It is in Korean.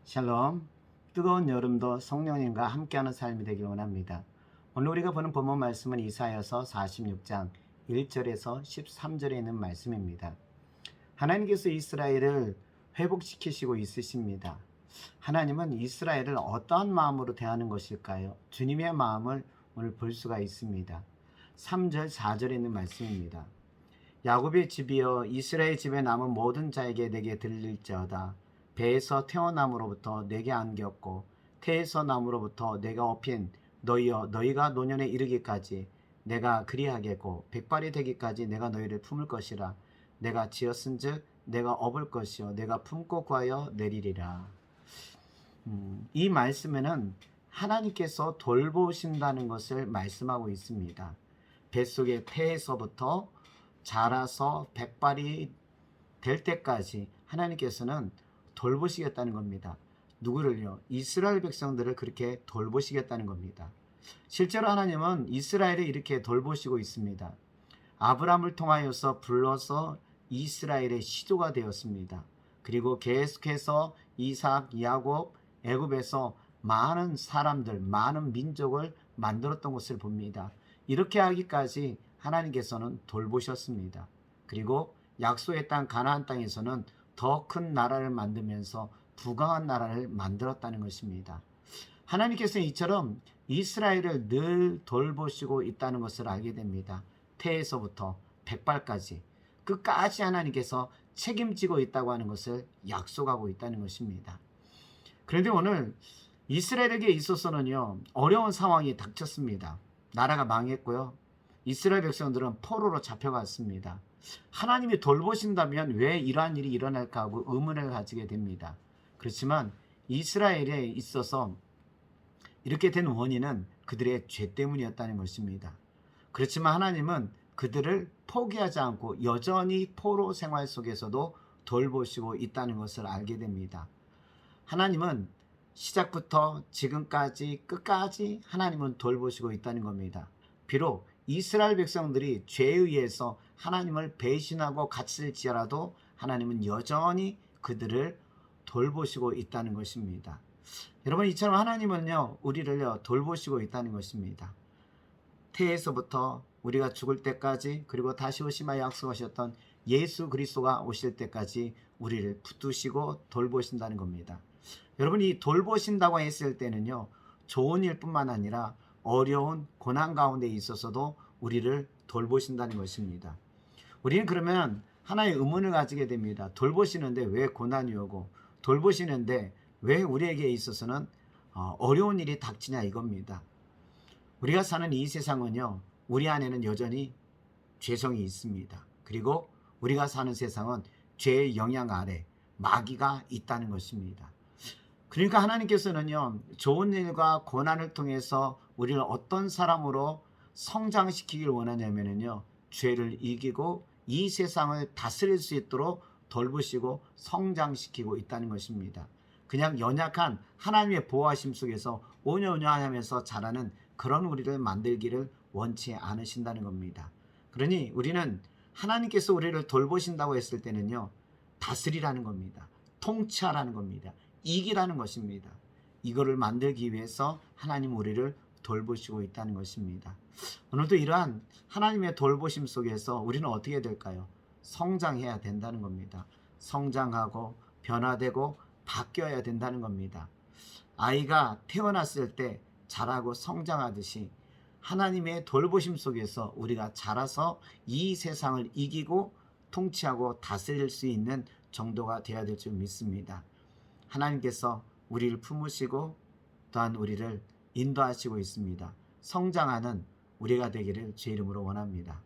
샬롬. 뜨거운 여름도 성령님과 함께하는 삶이 되길 원합니다. 오늘 우리가 보는 본문 말씀은 이사야서 46장 1절에서 13절에 있는 말씀입니다. 하나님께서 이스라엘을 회복시키시고 있으십니다. 하나님은 이스라엘을 어떠한 마음으로 대하는 것일까요? 주님의 마음을 오늘 볼 수가 있습니다. 3절 4절에 있는 말씀입니다. 야곱의 집이여 이스라엘 집에 남은 모든 자에게 내게 들릴지어다. 배에서 태어남으로부터 내게 안겼고 태에서 남으로부터 내가 업힌 너희여 너희가 노년에 이르기까지 내가 그리하겠고 백발이 되기까지 내가 너희를 품을 것이라. 내가 지었은즉 내가 업을 것이요 내가 품고 구하여 내리리라. 이 말씀에는 하나님께서 돌보신다는 것을 말씀하고 있습니다. 뱃속의 태에서부터 자라서 백발이 될 때까지 하나님께서는 돌보시겠다는 겁니다. 누구를요? 이스라엘 백성들을 그렇게 돌보시겠다는 겁니다. 실제로 하나님은 이스라엘을 이렇게 돌보시고 있습니다. 아브라함을 통하여서 불러서 이스라엘의 시조가 되었습니다. 그리고 계속해서 이삭, 야곱, 애굽에서 많은 사람들, 많은 민족을 만들었던 것을 봅니다. 이렇게 하기까지 하나님께서는 돌보셨습니다. 그리고 약속의 땅 가나안 땅에서는 더 큰 나라를 만들면서 부강한 나라를 만들었다는 것입니다. 하나님께서는 이처럼 이스라엘을 늘 돌보시고 있다는 것을 알게 됩니다. 태에서부터 백발까지 끝까지 하나님께서 책임지고 있다고 하는 것을 약속하고 있다는 것입니다. 그런데 오늘 이스라엘에게 있어서는요, 어려운 상황이 닥쳤습니다. 나라가 망했고요. 이스라엘 백성들은 포로로 잡혀갔습니다. 하나님이 돌보신다면 왜 이러한 일이 일어날까 하고 의문을 가지게 됩니다. 그렇지만 이스라엘에 있어서 이렇게 된 원인은 그들의 죄 때문이었다는 것입니다. 그렇지만 하나님은 그들을 포기하지 않고 여전히 포로 생활 속에서도 돌보시고 있다는 것을 알게 됩니다. 하나님은 시작부터 지금까지 끝까지 하나님은 돌보시고 있다는 겁니다. 비록 이스라엘 백성들이 죄에 의해서 하나님을 배신하고 갇힐지라도 하나님은 여전히 그들을 돌보시고 있다는 것입니다. 여러분, 이처럼 하나님은요, 우리를요, 돌보시고 있다는 것입니다. 태에서부터 우리가 죽을 때까지, 그리고 다시 오시마 약속하셨던 예수 그리스도가 오실 때까지 우리를 붙드시고 돌보신다는 겁니다. 여러분, 이 돌보신다고 했을 때는요, 좋은 일뿐만 아니라 어려운 고난 가운데 있어서도 우리를 돌보신다는 것입니다. 우리는 그러면 하나의 의문을 가지게 됩니다. 돌보시는데 왜 고난이 오고, 돌보시는데 왜 우리에게 있어서는 어려운 일이 닥치냐 이겁니다. 우리가 사는 이 세상은요, 우리 안에는 여전히 죄성이 있습니다. 그리고 우리가 사는 세상은 죄의 영향 아래 마귀가 있다는 것입니다. 그러니까 하나님께서는요, 좋은 일과 고난을 통해서 우리를 어떤 사람으로 성장시키길 원하냐면요, 죄를 이기고 이 세상을 다스릴 수 있도록 돌보시고 성장시키고 있다는 것입니다. 그냥 연약한 하나님의 보호하심 속에서 오냐오냐하면서 자라는 그런 우리를 만들기를 원치 않으신다는 겁니다. 그러니 우리는 하나님께서 우리를 돌보신다고 했을 때는요, 다스리라는 겁니다. 통치하라는 겁니다. 이기라는 것입니다. 이거를 만들기 위해서 하나님 우리를 돌보시고 있다는 것입니다. 오늘도 이러한 하나님의 돌보심 속에서 우리는 어떻게 될까요? 성장해야 된다는 겁니다. 성장하고 변화되고 바뀌어야 된다는 겁니다. 아이가 태어났을 때 자라고 성장하듯이 하나님의 돌보심 속에서 우리가 자라서 이 세상을 이기고 통치하고 다스릴 수 있는 정도가 되어야 될 줄 믿습니다. 하나님께서 우리를 품으시고 또한 우리를 인도하시고 있습니다. 성장하는 우리가 되기를 주의 이름으로 원합니다.